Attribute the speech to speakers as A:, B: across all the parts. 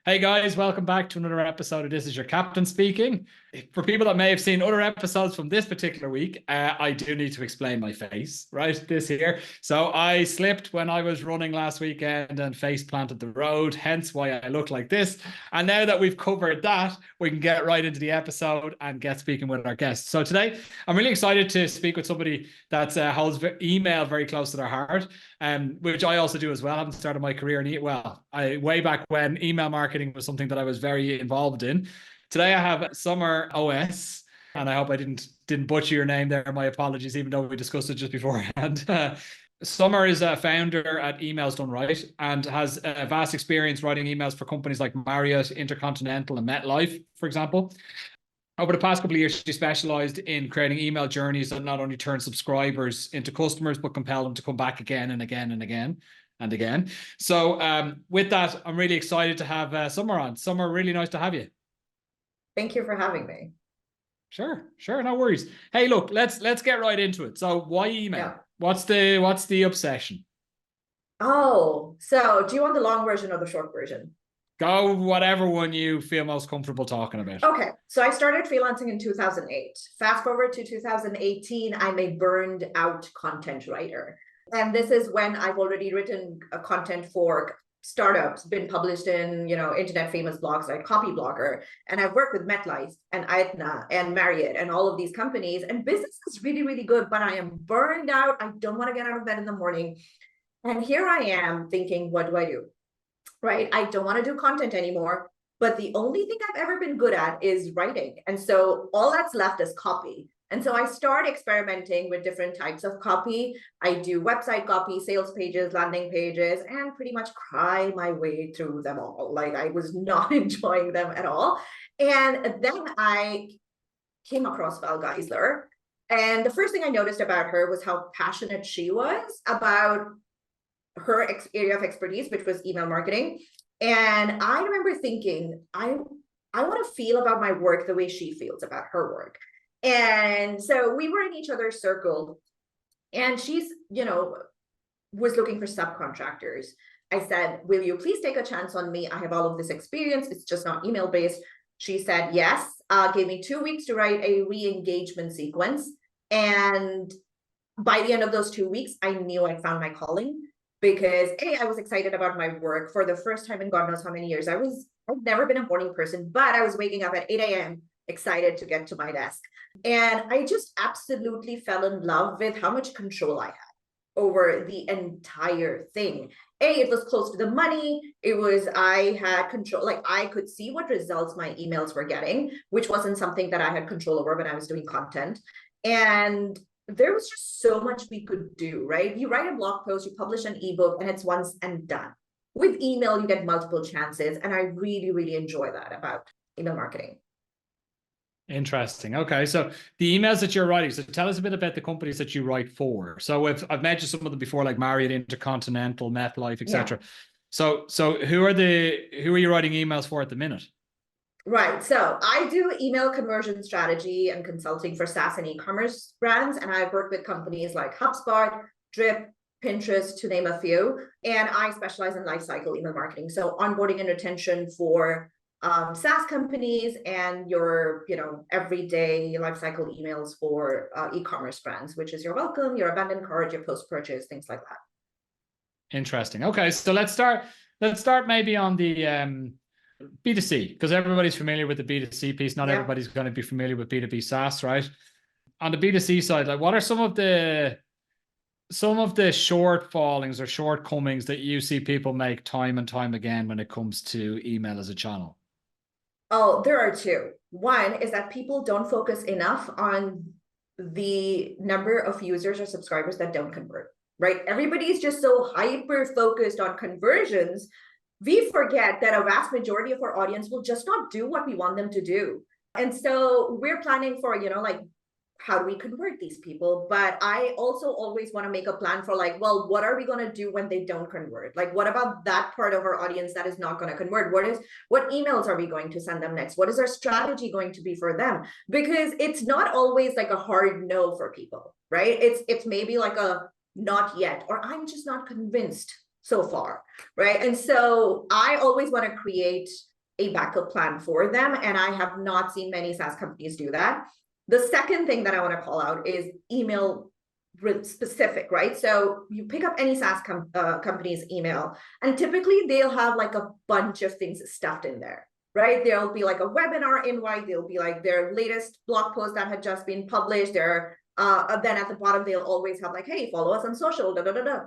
A: Hey guys, welcome back to another episode of This Is Your Captain Speaking. For people that may have seen other episodes from this particular week, I do need to explain my face, right? This here. So I slipped when I was running last weekend and face planted the road, hence why I look like this. And now that we've covered that, we can get right into the episode and get speaking with our guests. So today, I'm really excited to speak with somebody that holds email very close to their heart, which I also do as well. I haven't started my career in way back when email marketing was something that I was very involved in. Today I have Samar Owais, and I hope I didn't butcher your name there. My apologies, even though we discussed it just beforehand. Samar is a founder at Emails Done Right and has a vast experience writing emails for companies like Marriott, Intercontinental, and MetLife, for example. Over the past couple of years, she specialized in creating email journeys that not only turn subscribers into customers, but compel them to come back again and again and again and again. So with that, I'm really excited to have Samar on. Samar, really nice to have you.
B: Thank you for having me.
A: Sure, no worries. Hey, look, let's get right into it. So why email?
B: Yeah.
A: What's the obsession?
B: Oh, so do you want the long version or the short version?
A: Go whatever one you feel most comfortable talking about.
B: Okay, so I started freelancing in 2008. Fast forward to 2018, I'm a burned out content writer. And this is when I've already written content for startups, been published in, internet famous blogs like Copyblogger. And I've worked with MetLife and Aetna and Marriott and all of these companies. And business is really, really good, but I am burned out. I don't want to get out of bed in the morning. And here I am thinking, what do I do? Right? I don't want to do content anymore, but the only thing I've ever been good at is writing. And so all that's left is copy. And so I start experimenting with different types of copy. I do website copy, sales pages, landing pages, and pretty much cry my way through them all. Like I was not enjoying them at all. And then I came across Val Geisler. And the first thing I noticed about her was how passionate she was about her area of expertise, which was email marketing. And I remember thinking, I want to feel about my work the way she feels about her work. And so we were in each other's circle, and she's, was looking for subcontractors. I said, will you please take a chance on me? I have all of this experience. It's just not email based. She said, yes, gave me 2 weeks to write a re-engagement sequence. And by the end of those 2 weeks, I knew I found my calling. Because I was excited about my work for the first time in God knows how many years. I've never been a morning person, but I was waking up at 8 a.m. excited to get to my desk. And I just absolutely fell in love with how much control I had over the entire thing. It was close to the money. I had control, like I could see what results my emails were getting, which wasn't something that I had control over when I was doing content. And there was just so much we could do, right? You write a blog post, you publish an ebook, and it's once and done. With email, you get multiple chances. And I really, really enjoy that about email marketing.
A: Interesting. Okay. So the emails that you're writing, so tell us a bit about the companies that you write for. So I've mentioned some of them before, like Marriott, Intercontinental, MetLife, etc. Yeah. So who are you writing emails for at the minute?
B: Right. So I do email conversion strategy and consulting for SaaS and e-commerce brands. And I've worked with companies like HubSpot, Drip, Pinterest, to name a few. And I specialize in lifecycle email marketing. So onboarding and retention for SaaS companies and your, everyday lifecycle emails for e-commerce brands, which is your welcome, your abandoned cart, your post-purchase, things like that.
A: Interesting. Okay. So let's start maybe on the B2C, because everybody's familiar with the B2C piece. Not everybody's going to be familiar with B2B SaaS, right? On the B2C side, like what are some of the shortfallings or shortcomings that you see people make time and time again when it comes to email as a channel?
B: Oh, there are two. One is that people don't focus enough on the number of users or subscribers that don't convert, right? Everybody's just so hyper focused on conversions. We forget that a vast majority of our audience will just not do what we want them to do. And so we're planning for, how do we convert these people? But I also always want to make a plan for well, what are we going to do when they don't convert? Like, what about that part of our audience that is not going to convert? What emails are we going to send them next? What is our strategy going to be for them? Because it's not always like a hard no for people, right? It's maybe like a not yet, or I'm just not convinced so far, right? And so I always want to create a backup plan for them. And I have not seen many SaaS companies do that. The second thing that I want to call out is email specific, right? So you pick up any SaaS company's email, and typically they'll have like a bunch of things stuffed in there, right? There'll be like a webinar invite, there'll be like their latest blog post that had just been published. Then at the bottom, they'll always have like, hey, follow us on social, da da da da.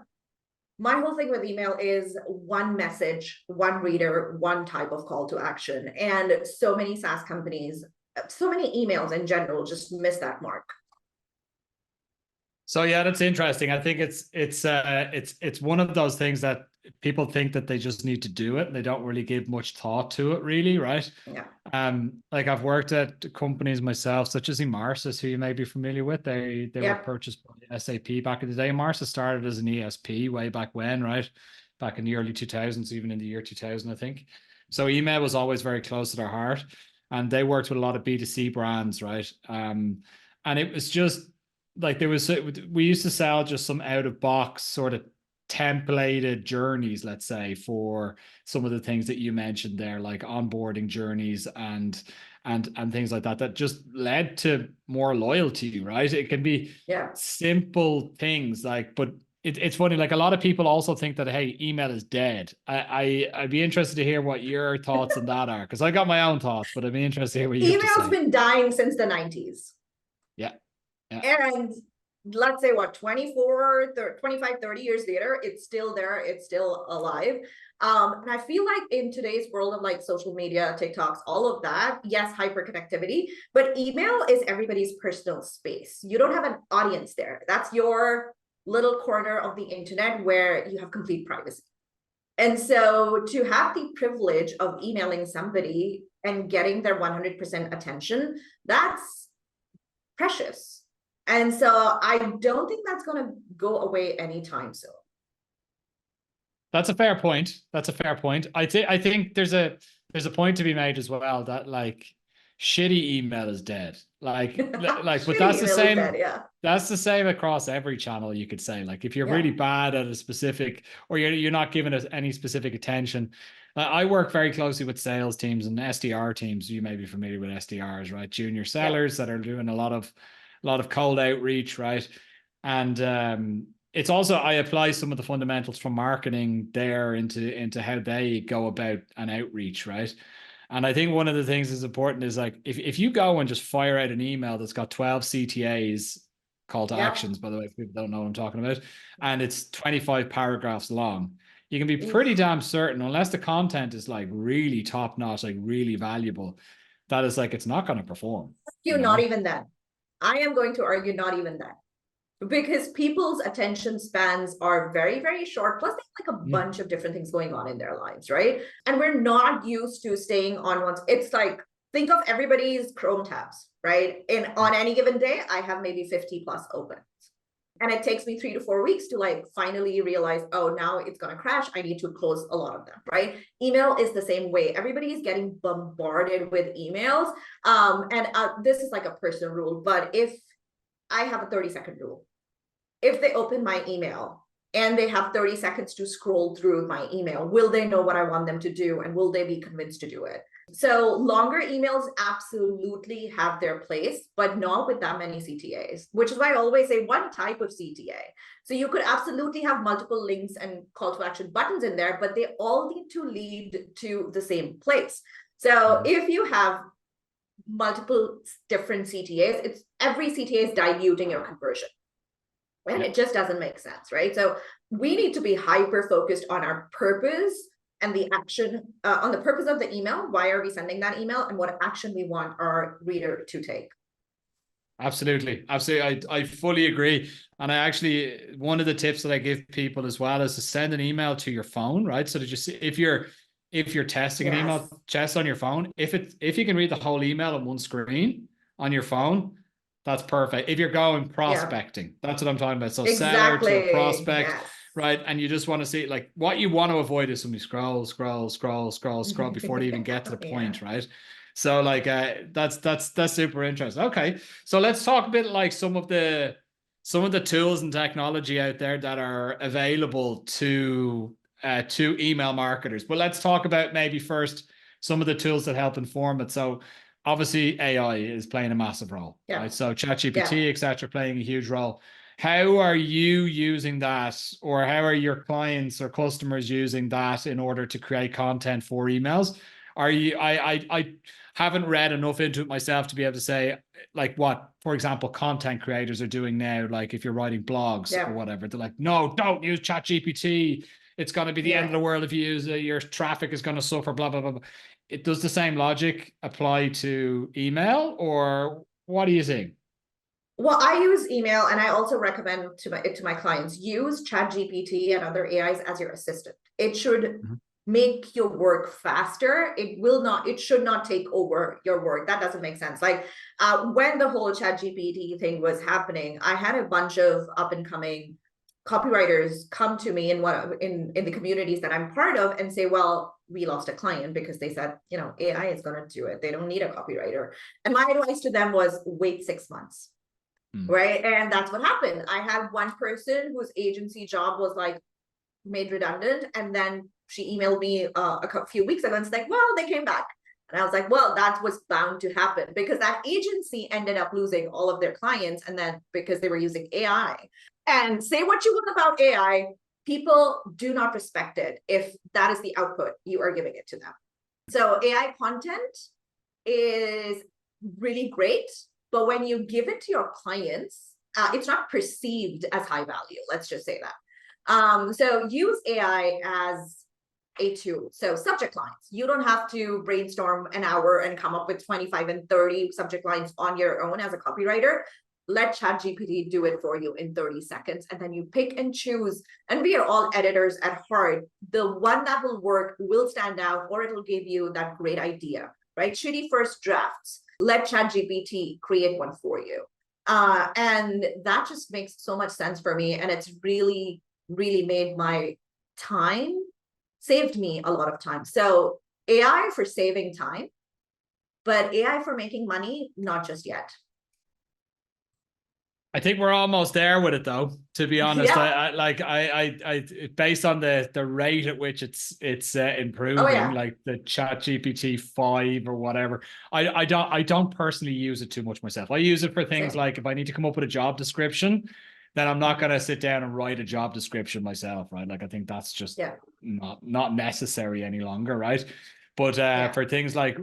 B: My whole thing with email is one message, one reader, one type of call to action. And so many SaaS companies, so many emails in general just miss that mark.
A: So yeah, that's interesting. I think it's one of those things that people think that they just need to do it and they don't really give much thought to it, really, right?
B: Yeah.
A: Like I've worked at companies myself, such as Emarsis, who you may be familiar with. They were purchased by SAP back in the day. Emarsis started as an ESP way back when, right? Back in the early 2000s, even in the year 2000, I think. So email was always very close to their heart, and they worked with a lot of B2C brands, right? And it was just like we used to sell just some out of box sort of templated journeys, let's say, for some of the things that you mentioned there, like onboarding journeys and things like that just led to more loyalty, right? It can be simple things like, but it's funny, like a lot of people also think that, hey, email is dead. I'd be interested to hear what your thoughts on that are, because I got my own thoughts, but I'd be interested to hear what you have to say.
B: Email's been dying since the 90s.
A: Yeah.
B: And let's say what, 25, 30 years later, it's still there, it's still alive. And I feel like in today's world of like social media, TikToks, all of that, yes, hyper connectivity, but email is everybody's personal space. You don't have an audience there. That's your little corner of the internet where you have complete privacy. And so to have the privilege of emailing somebody and getting their 100% attention, that's precious. And so I don't think that's going to go away anytime soon.
A: That's a fair point. I think there's a point to be made as well that like shitty email is dead. Like but that's the same. Dead, yeah. That's the same across every channel, you could say. Like if you're really bad at a specific, or you're not giving it any specific attention. I work very closely with sales teams and SDR teams. You may be familiar with SDRs, right? Junior sellers that are doing a lot of cold outreach, right? And it's also, I apply some of the fundamentals from marketing there into how they go about an outreach, right? And I think one of the things that's important is like, if you go and just fire out an email that's got 12 CTAs, call to actions, by the way, if people don't know what I'm talking about, and it's 25 paragraphs long, you can be pretty damn certain, unless the content is like really top notch, like really valuable, that is like, it's not going to perform.
B: Not even that. I am going to argue not even that, because people's attention spans are very, very short. Plus, they have like a bunch of different things going on in their lives, right? And we're not used to staying on one. It's like, think of everybody's Chrome tabs, right? And on any given day, I have maybe 50 plus open. And it takes me 3 to 4 weeks to like finally realize, oh, now it's going to crash. I need to close a lot of them, right? Email is the same way. Everybody is getting bombarded with emails. This is like a personal rule, but if I have a 30-second rule, if they open my email and they have 30 seconds to scroll through my email, will they know what I want them to do? And will they be convinced to do it? So longer emails absolutely have their place, but not with that many CTAs, which is why I always say one type of CTA. So you could absolutely have multiple links and call to action buttons in there, but they all need to lead to the same place. So if you have multiple different CTAs, it's every CTA is diluting your conversion. And it just doesn't make sense, right? So we need to be hyper focused on our purpose and the action, on the purpose of the email. Why are we sending that email, and what action we want our reader to take?
A: Absolutely. I fully agree. And I actually, one of the tips that I give people as well is to send an email to your phone, right? So that you see, if you're testing an email just on your phone, if you can read the whole email on one screen on your phone, that's perfect. If you're going prospecting, that's what I'm talking about. So seller to a prospect, right? And you just want to see, like, what you want to avoid is when you scroll before they even get to the point, right? So like that's super interesting. Okay, so let's talk a bit like some of the tools and technology out there that are available to email marketers. But let's talk about maybe first some of the tools that help inform it. So obviously AI is playing a massive role, right? So ChatGPT, etc., playing a huge role. How are you using that, or how are your clients or customers using that in order to create content for emails? Are you, I haven't read enough into it myself to be able to say like what, for example, content creators are doing now. Like if you're writing blogs or whatever, they're like, no, don't use ChatGPT. It's going to be the end of the world if you use it. Your traffic is going to suffer, blah, blah, blah, blah. It does the same logic apply to email, or what are you seeing?
B: Well, I use email, and I also recommend to my clients, use ChatGPT and other AIs as your assistant. It should make your work faster. It should not take over your work. That doesn't make sense. Like when the whole ChatGPT thing was happening, I had a bunch of up and coming copywriters come to me in the communities that I'm part of and say, well, we lost a client because they said, AI is going to do it. They don't need a copywriter. And my advice to them was wait 6 months. Right. And that's what happened. I had one person whose agency job was like made redundant. And then she emailed me a few weeks ago and it's like, well, they came back. And I was like, well, that was bound to happen because that agency ended up losing all of their clients. And then because they were using AI. And say what you want about AI, people do not respect it if that is the output you are giving it to them. So AI content is really great. But when you give it to your clients, it's not perceived as high value. Let's just say that. So use AI as a tool. So subject lines. You don't have to brainstorm an hour and come up with 25 and 30 subject lines on your own as a copywriter. Let ChatGPT do it for you in 30 seconds. And then you pick and choose. And we are all editors at heart. The one that will work will stand out, or it'll give you that great idea, right? Shitty first drafts. Let ChatGPT create one for you. And that just makes so much sense for me. And it's really, really made my time, saved me a lot of time. So AI for saving time, but AI for making money, not just yet.
A: I think we're almost there with it, though. To be honest, I based on the rate at which it's improving, like the ChatGPT 5 or whatever. I don't personally use it too much myself. I use it for things like if I need to come up with a job description, then I'm not going to sit down and write a job description myself, right? Like I think that's just not necessary any longer, right? But for things like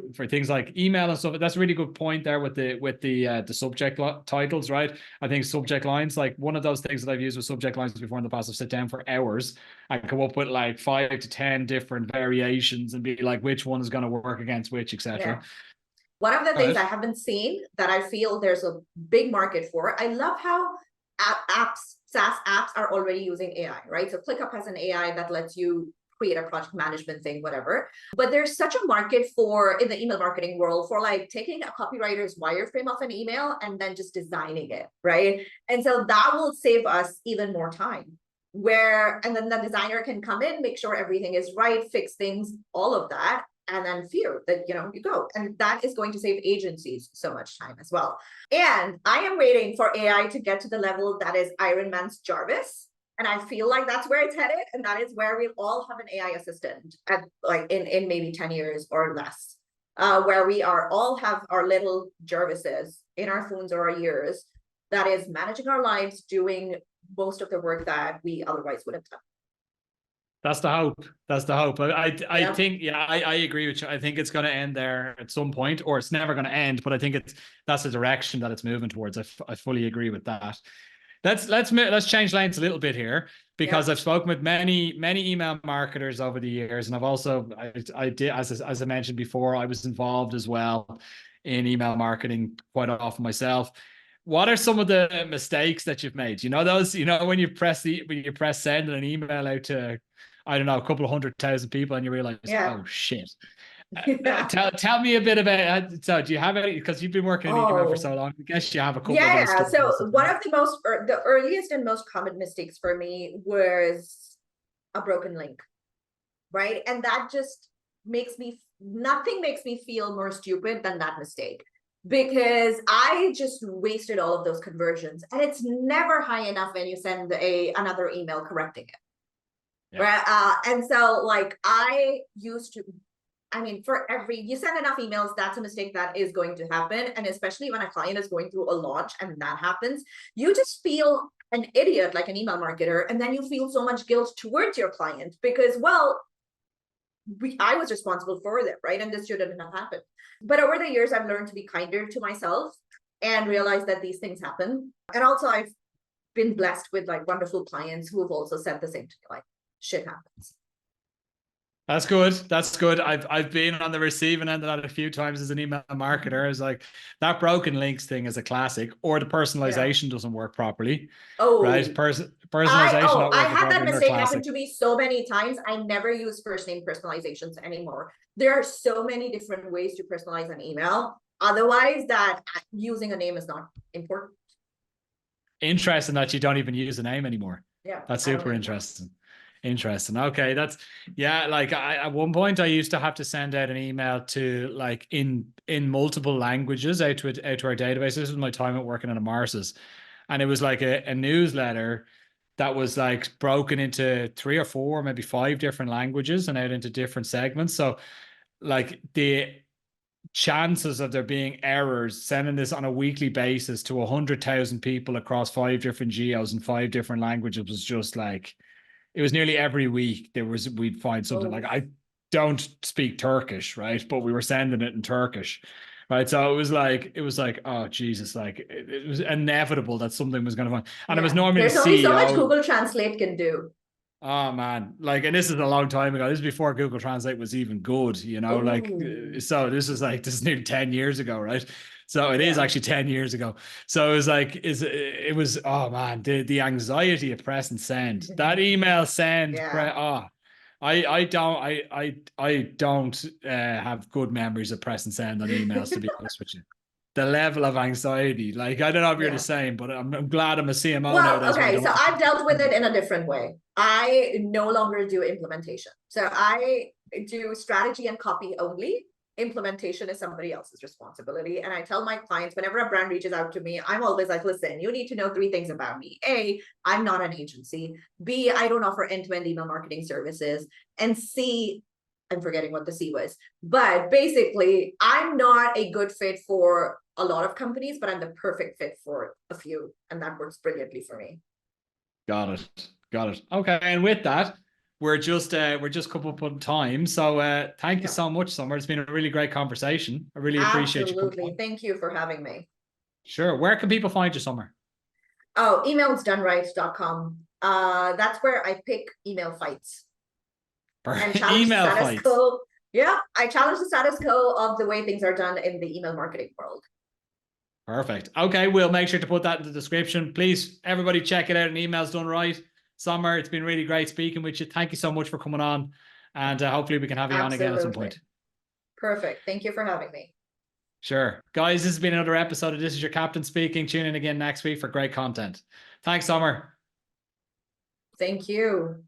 A: email and stuff, that's a really good point there with the subject titles, right? I think subject lines, like one of those things that I've used with subject lines before in the past, I've sit down for hours and come up with like 5 to 10 different variations and be like, which one is going to work against which, etc.
B: One of the things I haven't seen that I feel there's a big market for, I love how SaaS apps are already using AI, right? So ClickUp has an AI that lets you create a project management thing, whatever. But there's such a market for, in the email marketing world, for like taking a copywriter's wireframe of an email and then just designing it, right? And so that will save us even more time. And then the designer can come in, make sure everything is right, fix things, all of that, and then you go. And that is going to save agencies so much time as well. And I am waiting for AI to get to the level that is Iron Man's Jarvis. And I feel like that's where it's headed. And that is where we'll all have an AI assistant at in maybe 10 years or less, where we all have our little Jarvises in our phones or our ears that is managing our lives, doing most of the work that we otherwise would have done.
A: That's the hope. That's the hope. I think, I agree with you. I think it's going to end there at some point, or it's never going to end. But I think that's the direction that it's moving towards. I fully agree with that. Let's change lanes a little bit here, because I've spoken with many email marketers over the years, and I've also I did, as I mentioned before, I was involved as well in email marketing quite often myself. What are some of the mistakes that you've made? When you press send an email out to, I don't know, a couple of 100,000 people, and you realize, oh shit. Tell me a bit about it. So do you have any, because you've been working in email for so long, I guess you have a couple of those stories.
B: So one of the earliest and most common mistakes for me was a broken link, right? And that just nothing makes me feel more stupid than that mistake, because I just wasted all of those conversions, and it's never high enough when you send another email correcting it. Right. And so like I I mean, you send enough emails, that's a mistake that is going to happen. And especially when a client is going through a launch and that happens, you just feel an idiot like an email marketer. And then you feel so much guilt towards your client because, well, I was responsible for it, right? And this shouldn't have happened. But over the years, I've learned to be kinder to myself and realize that these things happen. And also I've been blessed with like wonderful clients who have also said the same to me, like, shit happens.
A: That's good. That's good. I've been on the receiving end of that a few times as an email marketer. It's like that broken links thing is a classic, or the personalization doesn't work properly.
B: Oh,
A: right? Personalization not
B: I
A: working
B: had that
A: properly,
B: mistake
A: classic.
B: happen to me so many times. I never use first name personalizations anymore. There are so many different ways to personalize an email. Otherwise, that using a name is not important.
A: Interesting that you don't even use the name anymore.
B: Yeah,
A: that's super interesting. Interesting. Okay, that's like at one point I used to have to send out an email to like in multiple languages out to our database. This was my time at working at a Mars's, and it was like a newsletter that was like broken into 3 or 4, maybe 5 different languages and out into different segments. So like the chances of there being errors sending this on a weekly basis to 100,000 people across 5 different geos and 5 different languages was just like, it was nearly every week we'd find something. Like, I don't speak Turkish, right? But we were sending it in Turkish, right? So it was like, oh Jesus, like it was inevitable that something was going to find. And it was normally
B: there's only so much Google Translate can do.
A: Oh man, like, and this is a long time ago. This is before Google Translate was even good, like, so this is nearly 10 years ago, right? So it is actually 10 years ago. So it was like, it was, oh man, the anxiety of press and send, that email send, I don't have good memories of press and send on emails, to be honest with you. The level of anxiety, like, I don't know if you're the same, but I'm glad I'm a CMO nowadays.
B: Okay, so I've dealt with it in a different way. I no longer do implementation. So I do strategy and copy only. Implementation is somebody else's responsibility. And I tell my clients, whenever a brand reaches out to me, I'm always like, listen, you need to know 3 things about me. A, I'm not an agency. B, I don't offer end-to-end email marketing services. And C, I'm forgetting what the C was. But basically, I'm not a good fit for a lot of companies, but I'm the perfect fit for a few. And that works brilliantly for me.
A: Got it. Okay. And with that, we're just coming up on time. So thank you so much, Summer. It's been a really great conversation. I really appreciate you.
B: Absolutely. Thank you for having me.
A: Sure. Where can people find you, Summer?
B: Oh, emailsdoneright.com. That's where I pick email fights. And challenge email the status quo. Yeah, I challenge the status quo of the way things are done in the email marketing world.
A: Perfect. Okay, we'll make sure to put that in the description. Please, everybody, check it out. And Emails Done Right. Summer, it's been really great speaking with you. Thank you so much for coming on, and hopefully we can have you on again at some point.
B: Perfect. Thank you for having me.
A: Sure. Guys, this has been another episode of This Is Your Captain Speaking. Tune in again next week for great content. Thanks, Summer.
B: Thank you.